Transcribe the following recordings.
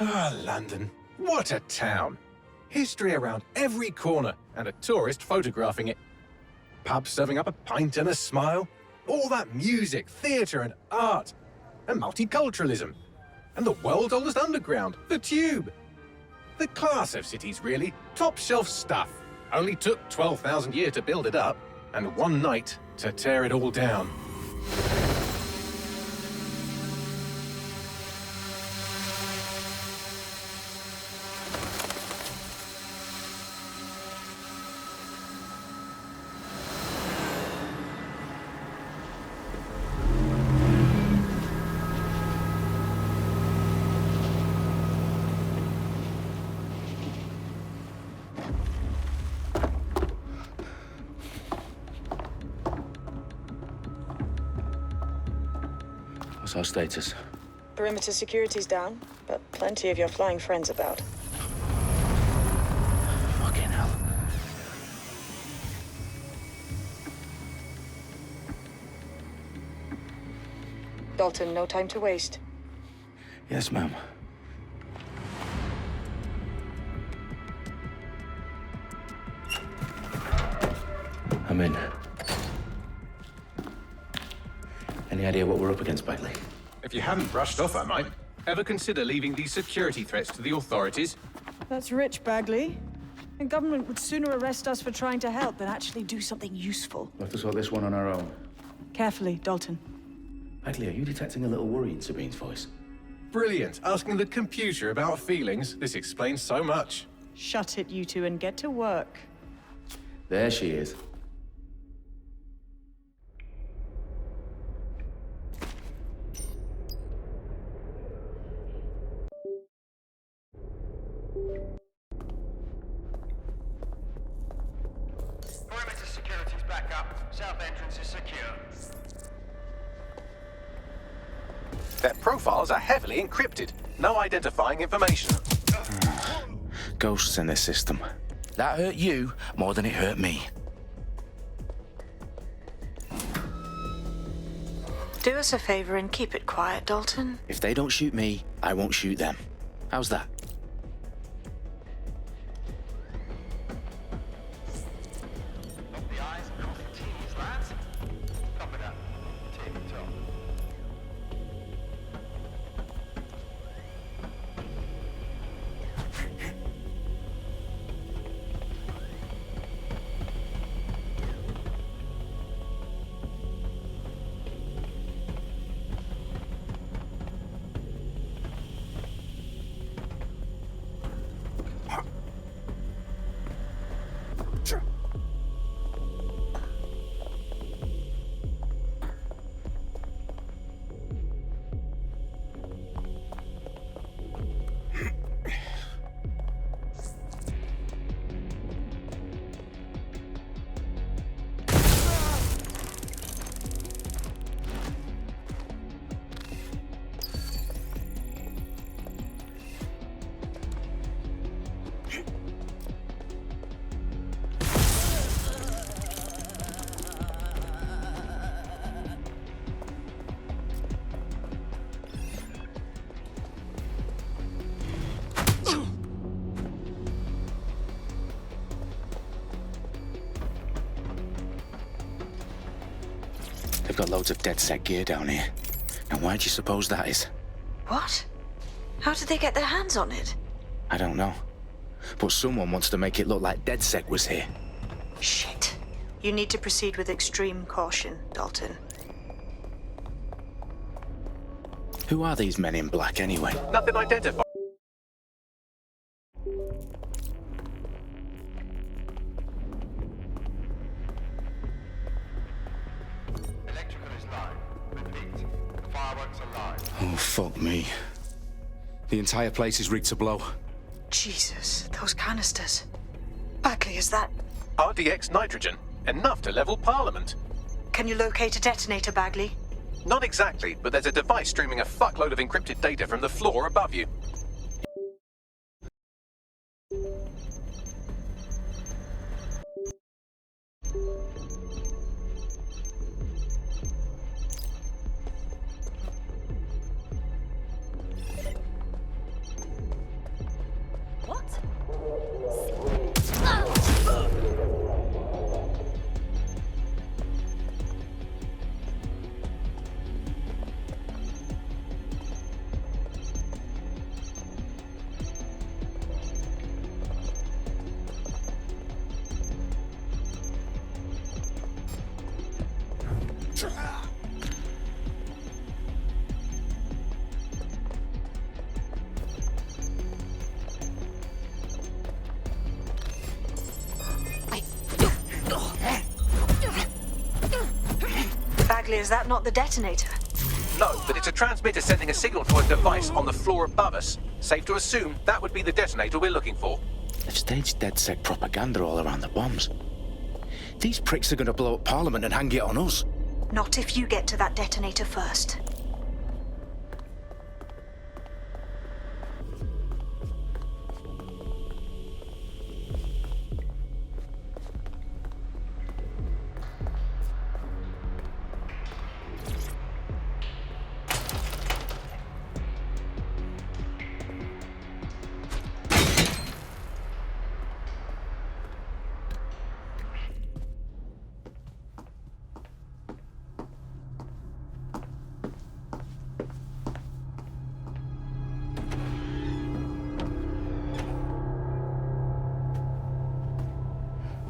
Ah, London. What a town. History around every corner and a tourist photographing it. Pubs serving up a pint and a smile. All that music, theatre and art. And multiculturalism. And the world's oldest underground, the Tube. The class of cities, really. Top shelf stuff. Only took 12,000 years to build it up, and one night to tear it all down. What's our status? Perimeter security's down, but plenty of your flying friends about. Fucking hell. Dalton, no time to waste. Yes, ma'am. I'm in. Any idea what we're up against, Bagley? If you haven't brushed off, I might. Ever consider leaving these security threats to the authorities? That's rich, Bagley. The government would sooner arrest us for trying to help than actually do something useful. We'll have to sort this one on our own. Carefully, Dalton. Bagley, are you detecting a little worry in Sabine's voice? Brilliant. Asking the computer about feelings. This explains so much. Shut it, you two, and get to work. There she is. Perimeter security's back up. South entrance is secure. Their profiles are heavily encrypted. No identifying information. Ghosts in this system. That hurt you more than it hurt me. Do us a favor and keep it quiet, Dalton. If they don't shoot me, I won't shoot them. How's that? Dot the I's, cross the T's, lads. Copy that. Tick-tock. They've got loads of DedSec gear down here. And why do you suppose that is? What? How did they get their hands on it? I don't know. But someone wants to make it look like DedSec was here. Shit. You need to proceed with extreme caution, Dalton. Who are these men in black anyway? Nothing identified. Electrical is low. Repeat. Fireworks are live. Oh, fuck me. The entire place is rigged to blow. Jesus, those canisters. Bagley, is that... RDX nitrogen. Enough to level Parliament. Can you locate a detonator, Bagley? Not exactly, but there's a device streaming a fuckload of encrypted data from the floor above you. Bagley, is that not the detonator? No, but it's a transmitter sending a signal to a device on the floor above us. Safe to assume that would be the detonator we're looking for. They've staged DedSec propaganda all around the bombs. These pricks are going to blow up Parliament and hang it on us. Not if you get to that detonator first.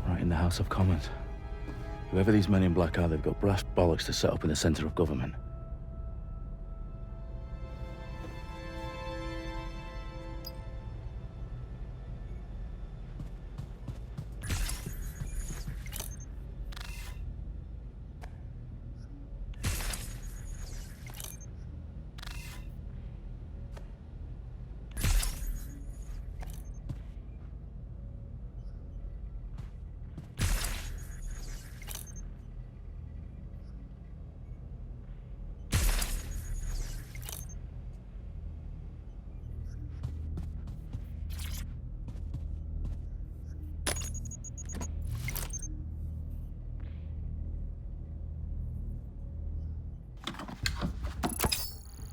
Right in the House of Commons. Whoever these men in black are, they've got brass bollocks to set up in the centre of government.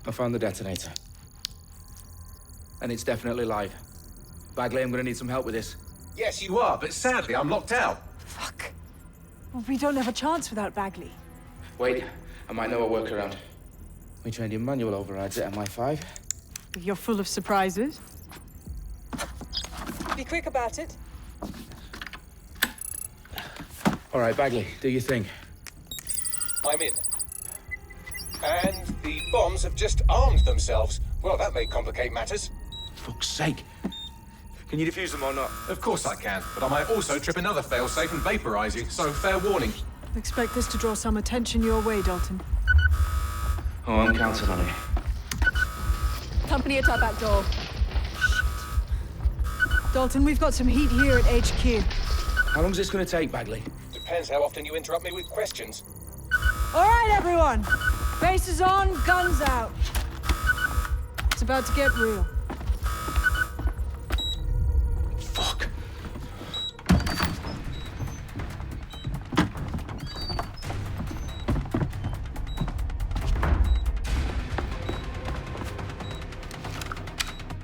I found the detonator. And it's definitely live. Bagley, I'm gonna need some help with this. Yes, you are, but sadly I'm locked out. Fuck. Well, we don't have a chance without Bagley. Wait, I might know a workaround. We trained in manual overrides at MI5. You're full of surprises. Be quick about it. All right, Bagley, do your thing. I'm in. And the bombs have just armed themselves. Well, that may complicate matters. Fuck's sake. Can you defuse them or not? Of course I can, but I might also trip another failsafe and vaporize you, so fair warning. Expect this to draw some attention your way, Dalton. Oh, I'm counting on it. Company at our back door. Dalton, we've got some heat here at HQ. How long's this gonna take, Bagley? Depends how often you interrupt me with questions. All right, everyone. Faces on, guns out. It's about to get real. Fuck.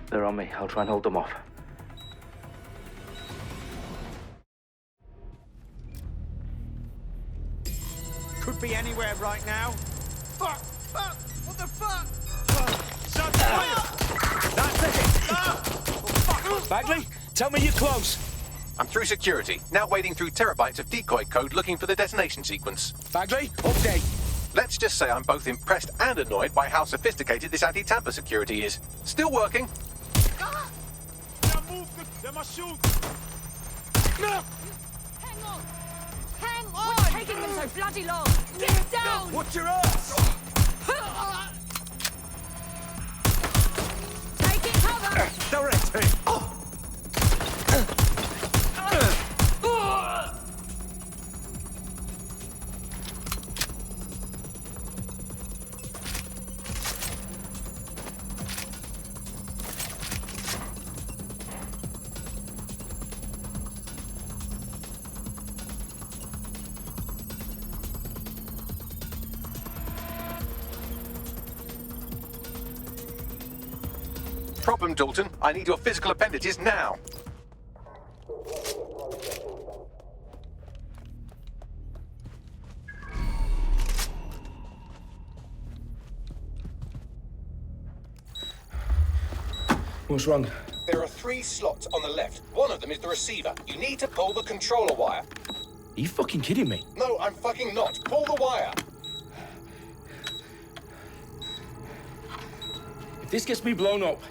They're on me. I'll try and hold them off. Could be anywhere right now. Fuck! Fuck! What the fuck? Shut fire! That's it! Ah! Oh, fuck! Bagley, tell me you're close. I'm through security, now wading through terabytes of decoy code looking for the detonation sequence. Bagley, update. Let's just say I'm both impressed and annoyed by how sophisticated this anti-tamper security is. Still working. Now move! They must shoot! No! Hang on! Hang on! What's taking them so bloody long? Get down! Watch your ass! Taking cover! Directly! Problem, Dalton. I need your physical appendages now. What's wrong? There are 3 slots on the left. One of them is the receiver. You need to pull the controller wire. Are you fucking kidding me? No, I'm fucking not. Pull the wire. If this gets me blown up...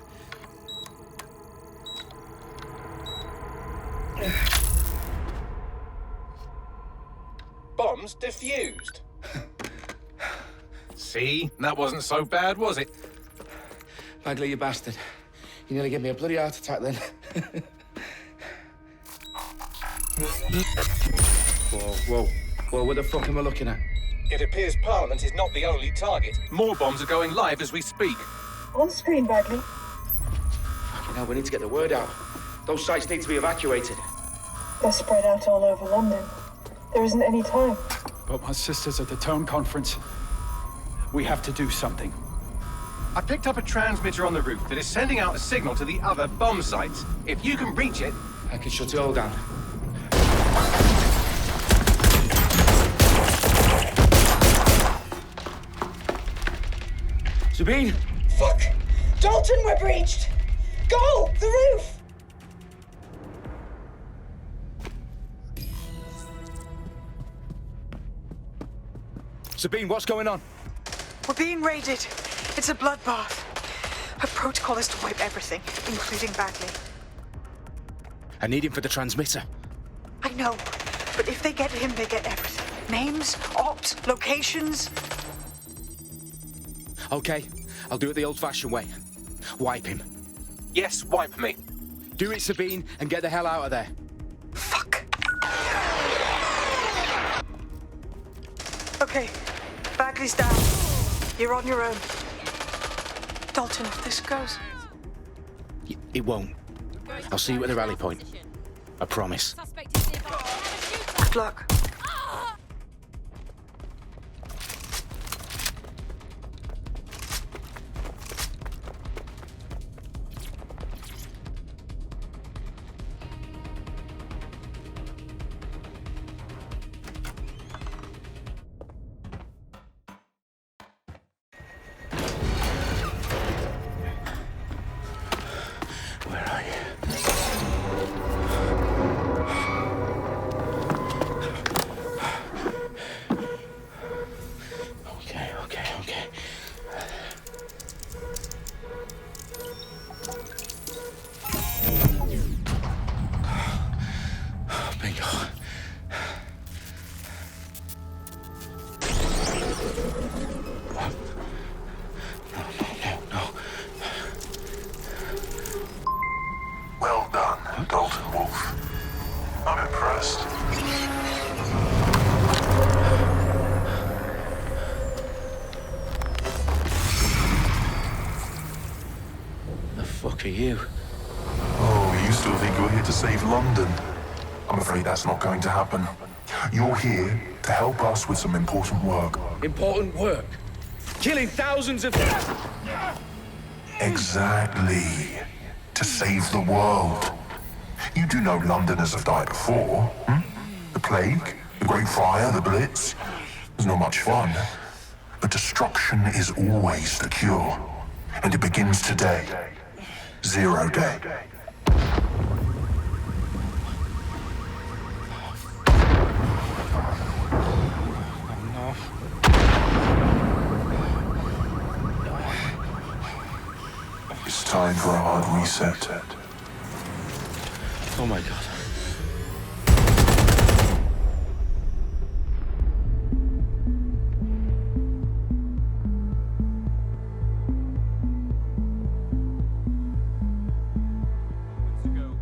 Bombs defused. See? That wasn't so bad, was it? Bagley, you bastard. You nearly gave me a bloody heart attack then. Whoa, what the fuck am I looking at? It appears Parliament is not the only target. More bombs are going live as we speak. On screen, Bagley. Fucking hell, we need to get the word out. Those sites need to be evacuated. They're spread out all over London. There isn't any time. But my sister's at the town conference. We have to do something. I picked up a transmitter on the roof that is sending out a signal to the other bomb sites. If you can reach it... I can shut it all down. Sabine! Fuck! Dalton, we're breached! Go! The roof! Sabine, what's going on? We're being raided. It's a bloodbath. Our protocol is to wipe everything, including Bagley. I need him for the transmitter. I know, but if they get him, they get everything. Names, ops, locations. Okay, I'll do it the old-fashioned way. Wipe him. Yes, wipe me. Do it, Sabine, and get the hell out of there. Fuck. Okay, Bagley's down. You're on your own. Dalton, if this goes... It won't. I'll see you at the rally point. I promise. Suspect is nearby. Have a shooter. Good luck. Where are you? Okay. Bingo. No. Well done, Dalton Wolf. I'm impressed. The fuck are you? Oh, you still think you're here to save London? I'm afraid that's not going to happen. You're here to help us with some important work. Important work. Killing thousands of... Exactly. To save the world. You do know Londoners have died before, hmm? The Plague, the Great Fire, the Blitz. It's not much fun. But destruction is always the cure. And it begins today. 0 day. It's time for a hard reset. Oh my God.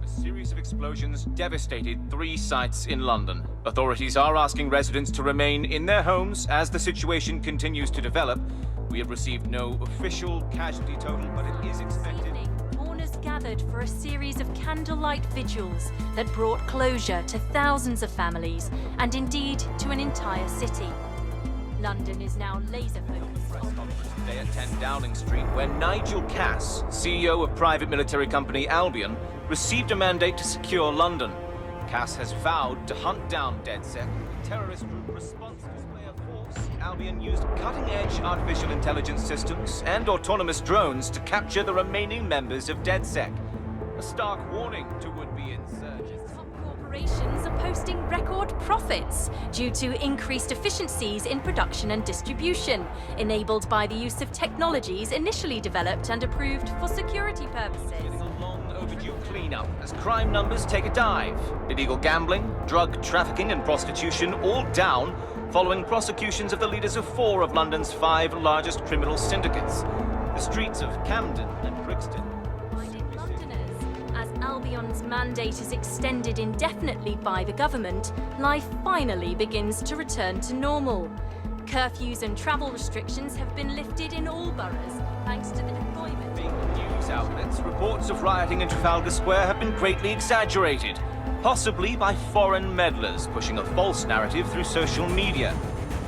A series of explosions devastated 3 sites in London. Authorities are asking residents to remain in their homes as the situation continues to develop. We have received no official casualty total, but it is expected... Mourners gathered for a series of candlelight vigils that brought closure to thousands of families and indeed to an entire city. London is now laser-focused Press conference today at 10 Downing Street, where Nigel Cass, CEO of private military company Albion, received a mandate to secure London. Cass has vowed to hunt down DedSec, the terrorist group responsible for display of force. Albion used cutting-edge artificial intelligence systems and autonomous drones to capture the remaining members of DedSec. A stark warning to would-be insurgents. Top corporations are posting record profits due to increased efficiencies in production and distribution, enabled by the use of technologies initially developed and approved for security purposes. Getting a long overdue cleanup as crime numbers take a dive. Illegal gambling, drug trafficking and prostitution all down following prosecutions of the leaders of 4 of London's 5 largest criminal syndicates. The streets of Camden and Brixton. Minded Londoners, as Albion's mandate is extended indefinitely by the government, life finally begins to return to normal. Curfews and travel restrictions have been lifted in all boroughs, thanks to the deployment. Big news outlets, reports of rioting in Trafalgar Square have been greatly exaggerated, possibly by foreign meddlers pushing a false narrative through social media.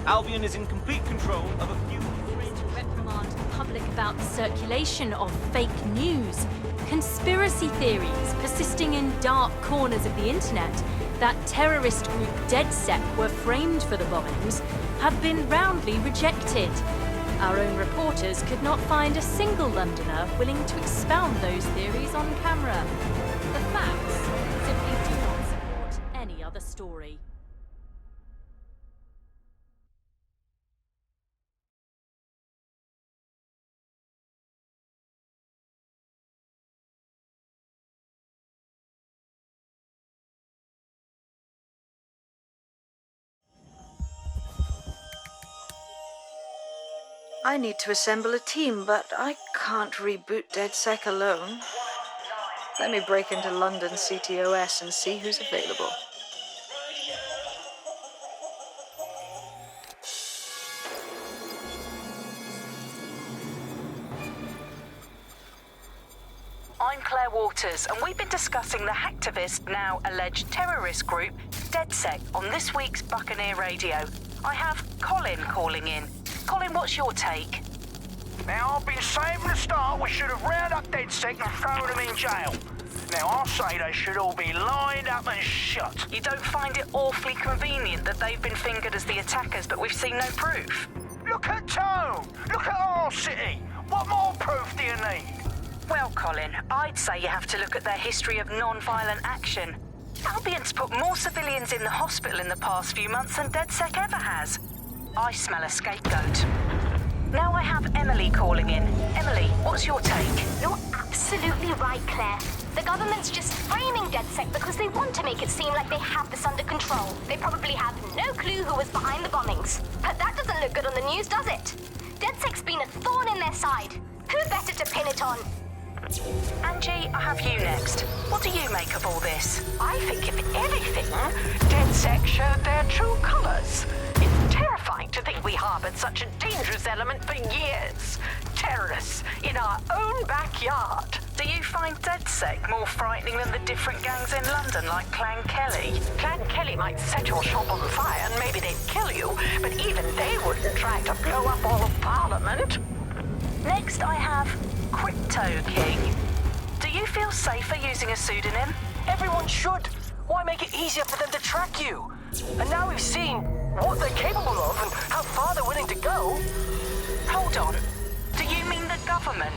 Albion is in complete control of a few... To reprimand the public about the circulation of fake news, conspiracy theories persisting in dark corners of the internet that terrorist group DedSec were framed for the bombings have been roundly rejected. Our own reporters could not find a single Londoner willing to expound those theories on camera. The facts simply do not support any other story. I need to assemble a team, but I can't reboot DedSec alone. Let me break into London CTOS and see who's available. I'm Claire Waters, and we've been discussing the hacktivist, now alleged terrorist group, DedSec, on this week's Buccaneer Radio. I have Colin calling in. Colin, what's your take? Now, I've been saying from the start we should have rounded up DedSec and thrown them in jail. Now, I'll say they should all be lined up and shot. You don't find it awfully convenient that they've been fingered as the attackers, but we've seen no proof? Look at Tone! Look at our city! What more proof do you need? Well, Colin, I'd say you have to look at their history of non-violent action. Albion's put more civilians in the hospital in the past few months than DedSec ever has. I smell a scapegoat. Now I have Emily calling in. Emily, what's your take? You're absolutely right, Claire. The government's just framing DedSec because they want to make it seem like they have this under control. They probably have no clue who was behind the bombings. But that doesn't look good on the news, does it? DedSec's been a thorn in their side. Who better to pin it on? Angie, I have you next. What do you make of all this? I think, if anything, DedSec showed their true colors. It's terrifying to think we harbored such a dangerous element for years. Terrorists in our own backyard. Do you find DedSec more frightening than the different gangs in London, like Clan Kelly? Clan Kelly might set your shop on fire and maybe they'd kill you, but even they wouldn't try to blow up all of Parliament. Next, I have Crypto King. Do you feel safer using a pseudonym? Everyone should. Why make it easier for them to track you? And now we've seen what they're capable of and how far they're willing to go. Hold on. Do you mean the government?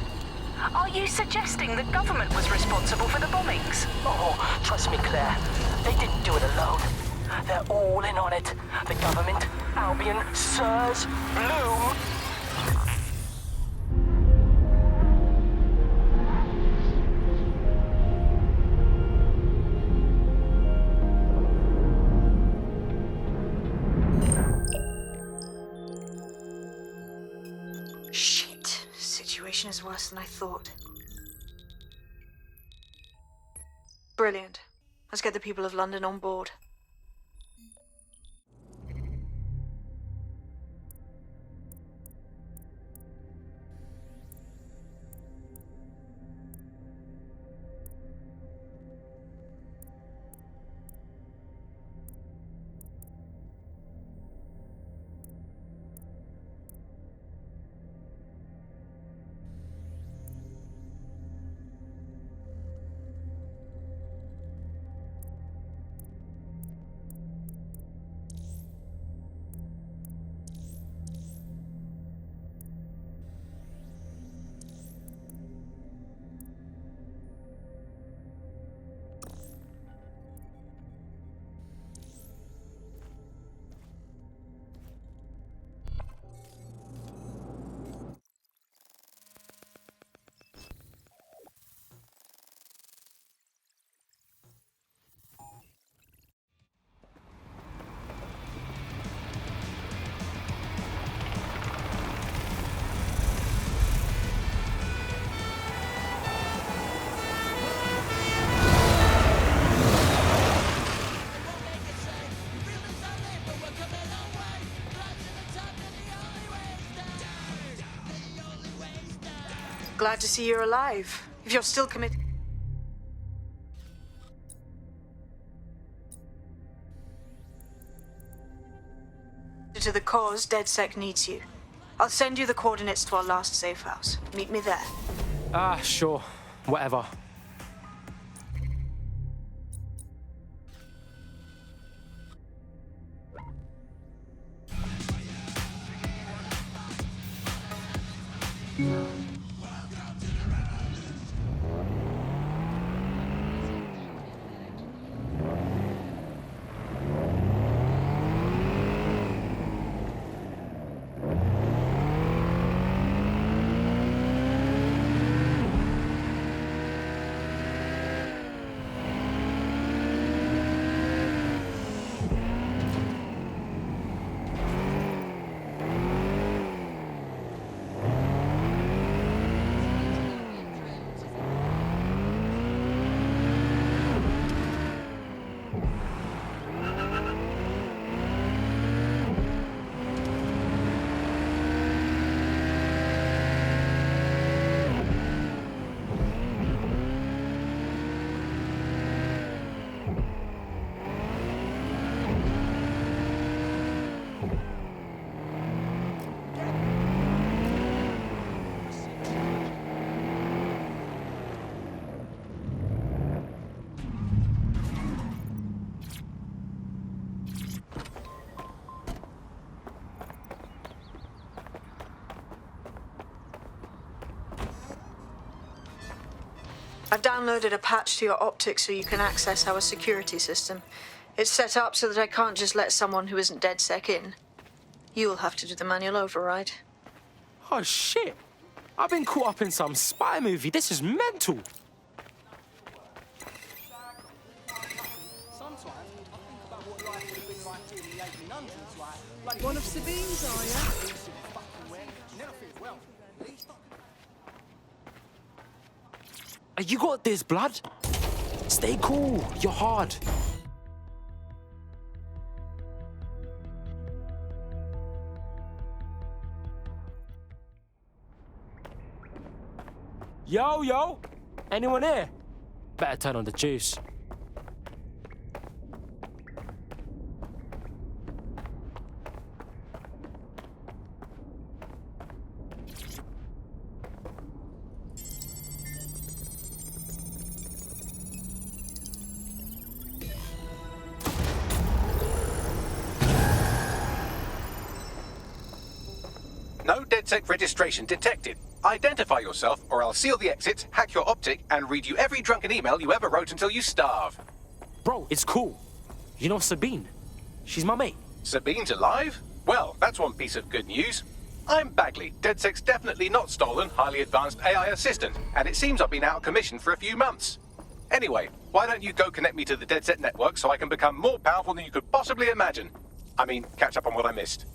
Are you suggesting the government was responsible for the bombings? Oh, trust me, Claire. They didn't do it alone. They're all in on it. The government, Albion, Sirs, Bloom. Shit. Situation is worse than I thought. Brilliant. Let's get the people of London on board. Glad to see you're alive. If you're still committed to the cause, DedSec needs you. I'll send you the coordinates to our last safe house. Meet me there. Sure. Whatever. I've downloaded a patch to your optics so you can access our security system. It's set up so that I can't just let someone who isn't DedSec in. You'll have to do the manual override. Oh, shit. I've been caught up in some spy movie. This is mental. One of Sabine's, are you? You got this, blood. Stay cool. You're hard. Yo. Anyone here? Better turn on the juice. No DedSec registration detected. Identify yourself, or I'll seal the exits, hack your optic, and read you every drunken email you ever wrote until you starve. Bro, it's cool. You know Sabine? She's my mate. Sabine's alive? Well, that's one piece of good news. I'm Bagley, DedSec's definitely not stolen, highly advanced AI assistant, and it seems I've been out of commission for a few months. Anyway, why don't you go connect me to the DedSec network so I can become more powerful than you could possibly imagine? I mean, catch up on what I missed.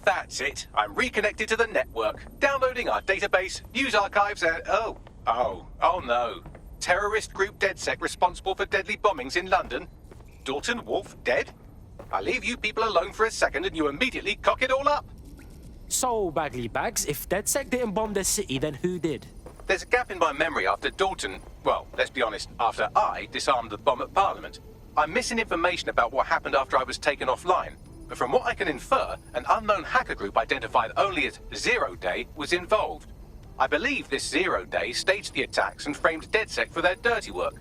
That's it. I'm reconnected to the network, downloading our database, news archives, and oh no. Terrorist group DedSec responsible for deadly bombings in London? Dalton Wolf dead? I leave you people alone for a second and you immediately cock it all up. So, Bagley Bags, if DedSec didn't bomb the city, then who did? There's a gap in my memory after Dalton, well, let's be honest, after I disarmed the bomb at Parliament. I'm missing information about what happened after I was taken offline. But from what I can infer, an unknown hacker group identified only as Zero Day was involved. I believe this Zero Day staged the attacks and framed DedSec for their dirty work.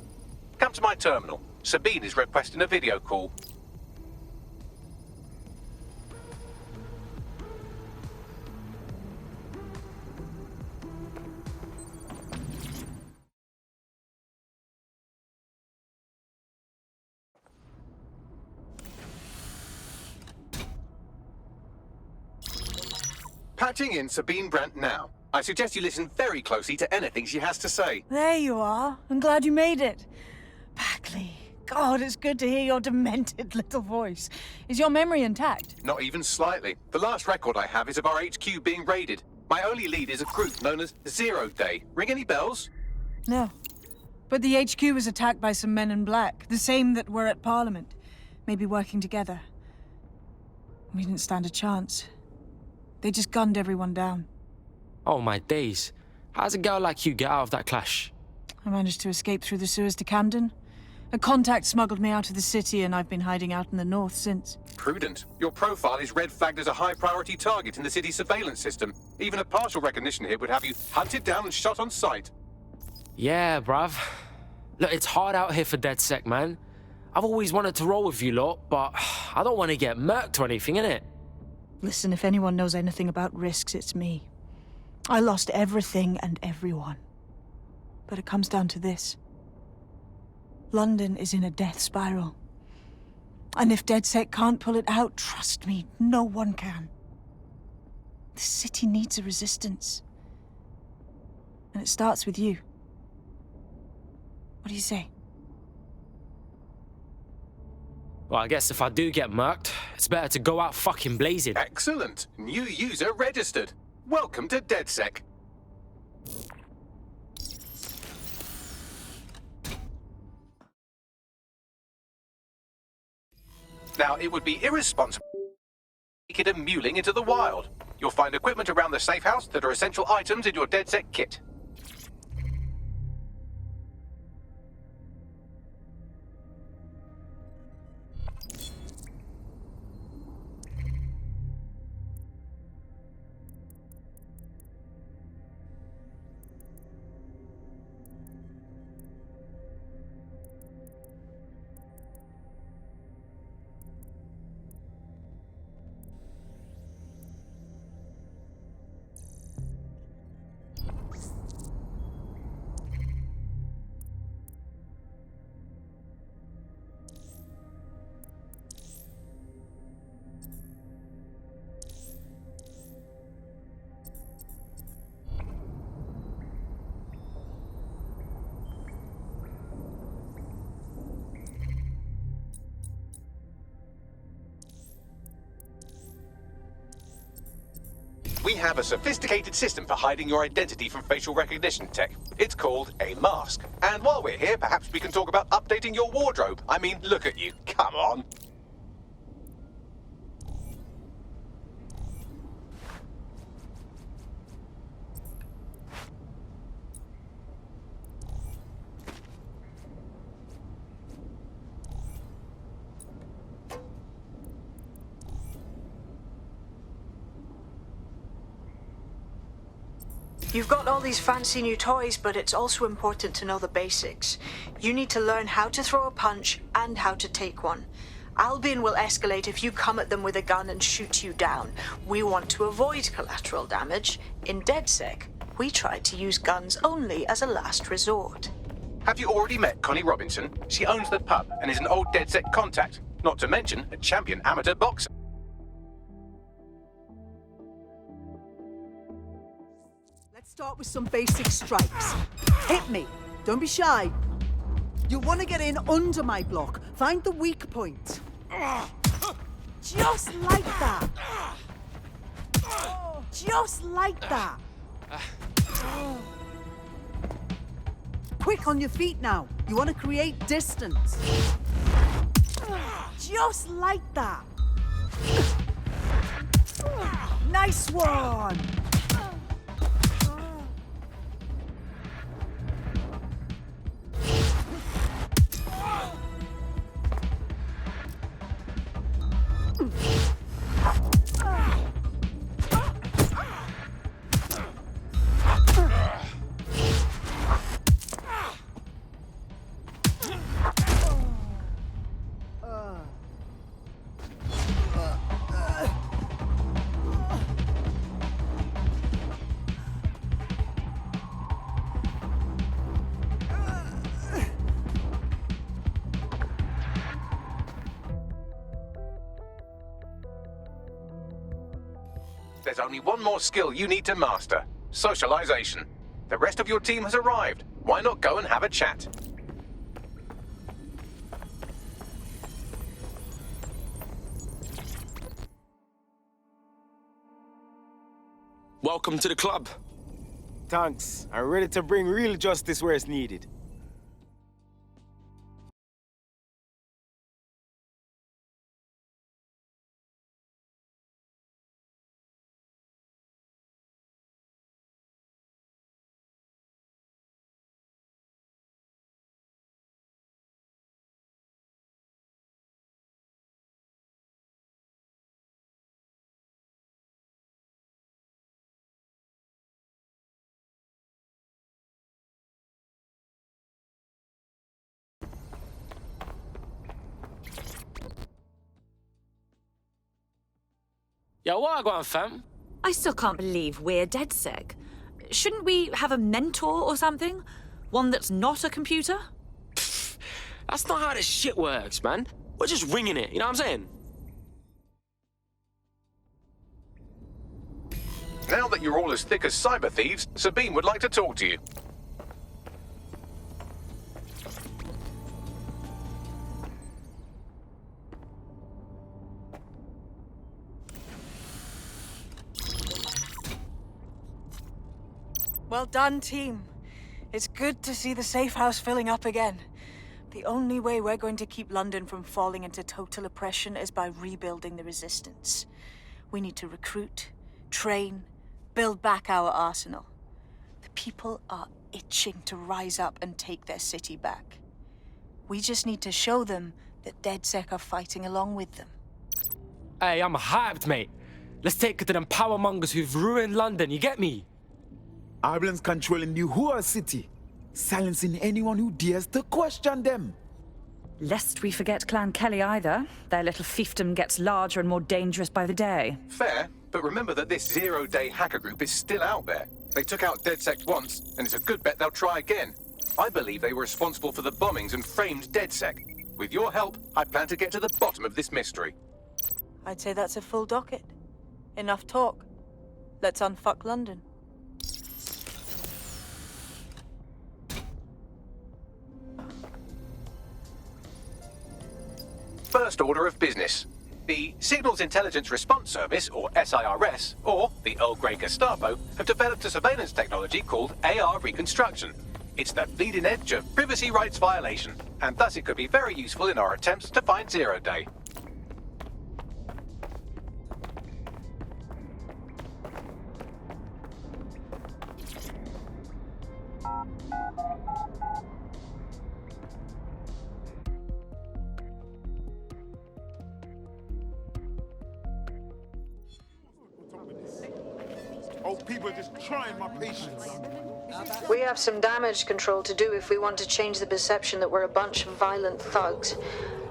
Come to my terminal. Sabine is requesting a video call. Patching in Sabine Brandt now. I suggest you listen very closely to anything she has to say. There you are. I'm glad you made it. Bagley, God, it's good to hear your demented little voice. Is your memory intact? Not even slightly. The last record I have is of our HQ being raided. My only lead is a group known as 0 Day. Ring any bells? No. But the HQ was attacked by some men in black, the same that were at Parliament. Maybe working together. We didn't stand a chance. They just gunned everyone down. Oh my days. How's a girl like you get out of that clash? I managed to escape through the sewers to Camden. A contact smuggled me out of the city, and I've been hiding out in the north since. Prudent. Your profile is red flagged as a high-priority target in the city's surveillance system. Even a partial recognition hit would have you hunted down and shot on sight. Yeah, bruv. Look, it's hard out here for DedSec, man. I've always wanted to roll with you lot, but I don't want to get murked or anything, innit? Listen, if anyone knows anything about risks, it's me. I lost everything and everyone. But it comes down to this. London is in a death spiral. And if DedSec can't pull it out, trust me, no one can. The city needs a resistance. And it starts with you. What do you say? Well, I guess if I do get murked, it's better to go out fucking blazing. Excellent. New user registered. Welcome to DedSec. Now, it would be irresponsible to take it a muling into the wild. You'll find equipment around the safe house that are essential items in your DedSec kit. We have a sophisticated system for hiding your identity from facial recognition tech. It's called a mask. And while we're here, perhaps we can talk about updating your wardrobe. I mean, look at you. Come on. You've got all these fancy new toys, but it's also important to know the basics. You need to learn how to throw a punch and how to take one. Albion will escalate if you come at them with a gun and shoot you down. We want to avoid collateral damage. In DedSec, we try to use guns only as a last resort. Have you already met Connie Robinson? She owns the pub and is an old DedSec contact, not to mention a champion amateur boxer. Let's start with some basic strikes. Hit me. Don't be shy. You want to get in under my block. Find the weak point. Just like that. Just like that. Quick on your feet now. You want to create distance. Just like that. Nice one. There's only one more skill you need to master. Socialization. The rest of your team has arrived. Why not go and have a chat? Welcome to the club. Thanks. I'm ready to bring real justice where it's needed. Yo, what I got, fam? I still can't believe we're DedSec. Shouldn't we have a mentor or something? One that's not a computer? That's not how this shit works, man. We're just winging it, you know what I'm saying? Now that you're all as thick as cyber thieves, Sabine would like to talk to you. Well done, team. It's good to see the safe house filling up again. The only way we're going to keep London from falling into total oppression is by rebuilding the resistance. We need to recruit, train, build back our arsenal. The people are itching to rise up and take their city back. We just need to show them that DedSec are fighting along with them. Hey, I'm hyped, mate. Let's take it to them powermongers who've ruined London, you get me? Albion's controlling the whole city, silencing anyone who dares to question them. Lest we forget Clan Kelly either. Their little fiefdom gets larger and more dangerous by the day. Fair, but remember that this zero-day hacker group is still out there. They took out DedSec once, and it's a good bet they'll try again. I believe they were responsible for the bombings and framed DedSec. With your help, I plan to get to the bottom of this mystery. I'd say that's a full docket. Enough talk. Let's unfuck London. First order of business. The Signals Intelligence Response Service, or SIRS, or the Earl Grey Gestapo, have developed a surveillance technology called AR Reconstruction. It's the bleeding edge of privacy rights violation, and thus it could be very useful in our attempts to find Zero Day. Oh, people are just trying my patience. We have some damage control to do if we want to change the perception that we're a bunch of violent thugs.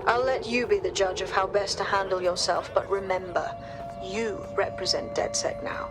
I'll let you be the judge of how best to handle yourself, but remember, you represent DedSec now.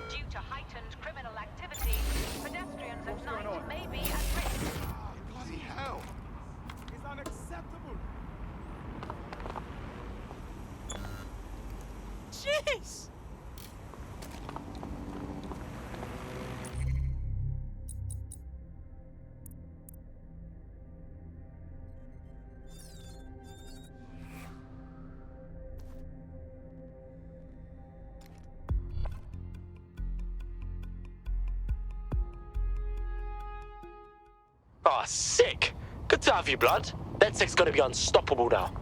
Due to heightened criminal activity, pedestrians at night may be at risk. Bloody hell! It's unacceptable! Jeez! Oh, sick. Good to have you, blood. DedSec's gonna be unstoppable now.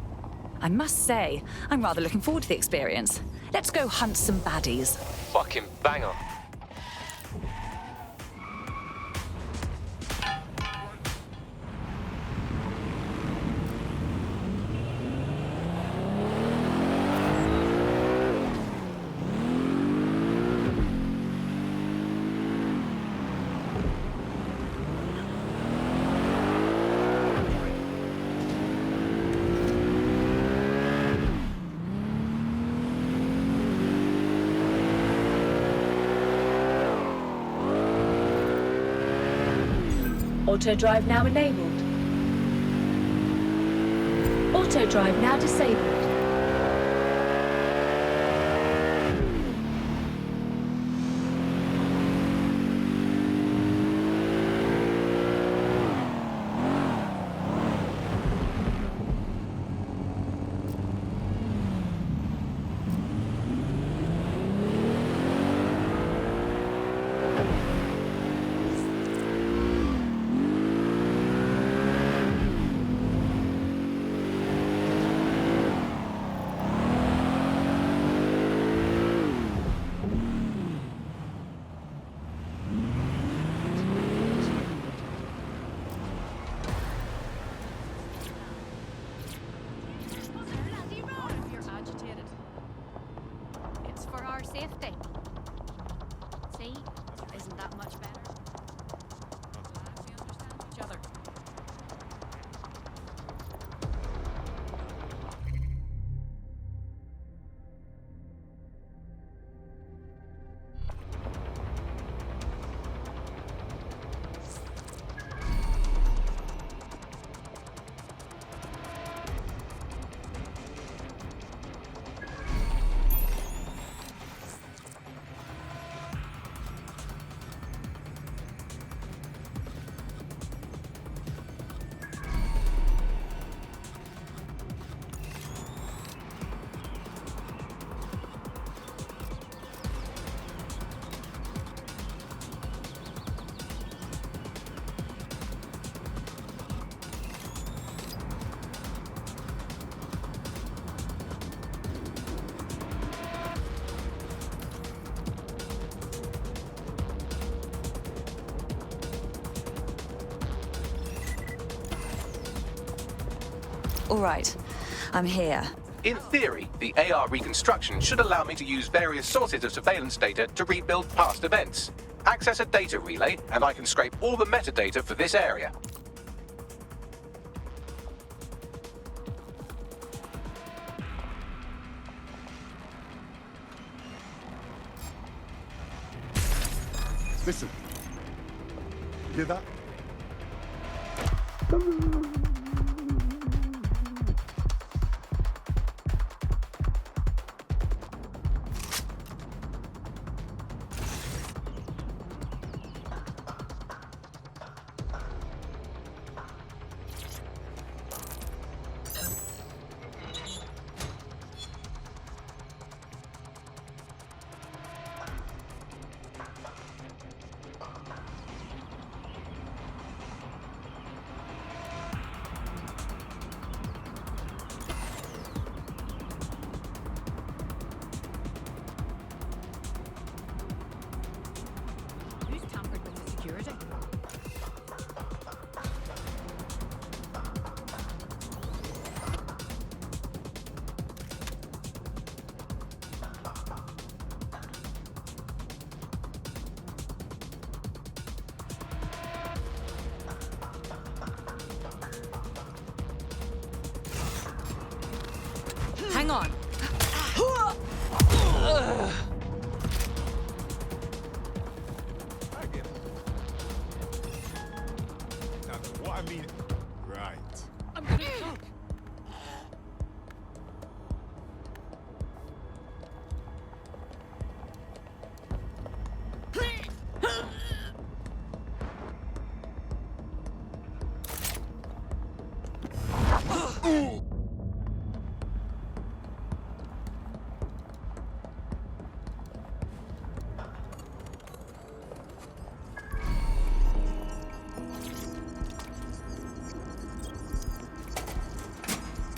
I must say, I'm rather looking forward to the experience. Let's go hunt some baddies. Fucking banger. Auto drive now enabled. Auto drive now disabled. Safety. See? Isn't that much better? We understand each other. All right, I'm here. In theory, the AR reconstruction should allow me to use various sources of surveillance data to rebuild past events. Access a data relay, and I can scrape all the metadata for this area. Listen. You hear that? Hang on. What I mean, right. I'm gonna choke.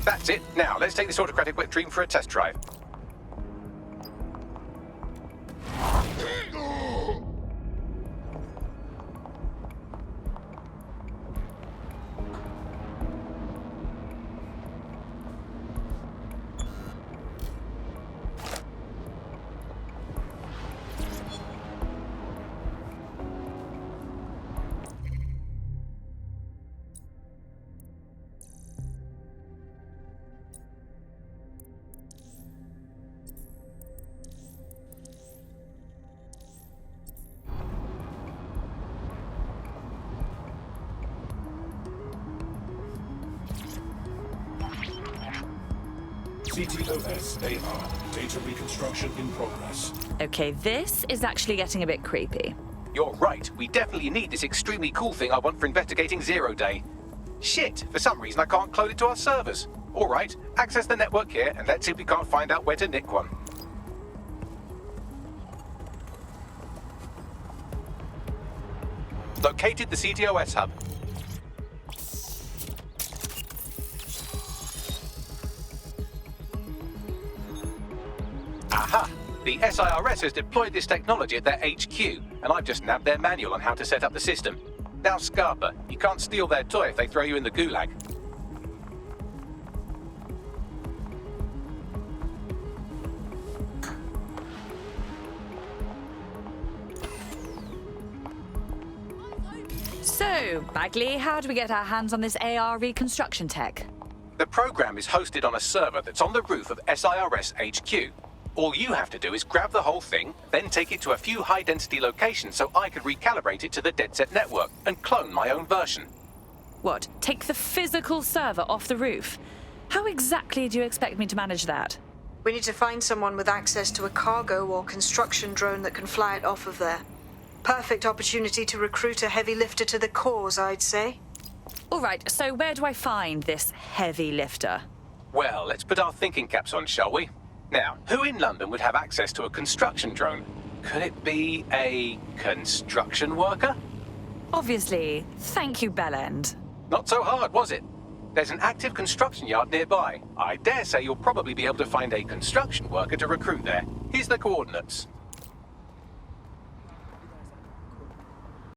That's it. Now, let's take this autocratic wet dream for a test drive. CTOS AR. Data reconstruction in progress. Okay, this is actually getting a bit creepy. You're right. We definitely need this extremely cool thing I want for investigating Zero Day. Shit, for some reason I can't clone it to our servers. All right, access the network here and let's see if we can't find out where to nick one. Located the CTOS hub. Aha! The SIRS has deployed this technology at their HQ, and I've just nabbed their manual on how to set up the system. Now, Scarpa, you can't steal their toy if they throw you in the gulag. So, Bagley, how do we get our hands on this AR reconstruction tech? The program is hosted on a server that's on the roof of SIRS HQ. All you have to do is grab the whole thing, then take it to a few high-density locations so I could recalibrate it to the DedSec network and clone my own version. What, take the physical server off the roof? How exactly do you expect me to manage that? We need to find someone with access to a cargo or construction drone that can fly it off of there. Perfect opportunity to recruit a heavy lifter to the cause, I'd say. All right, so where do I find this heavy lifter? Well, let's put our thinking caps on, shall we? Now, who in London would have access to a construction drone? Could it be a construction worker? Obviously. Thank you, Bellend. Not so hard, was it? There's an active construction yard nearby. I dare say you'll probably be able to find a construction worker to recruit there. Here's the coordinates.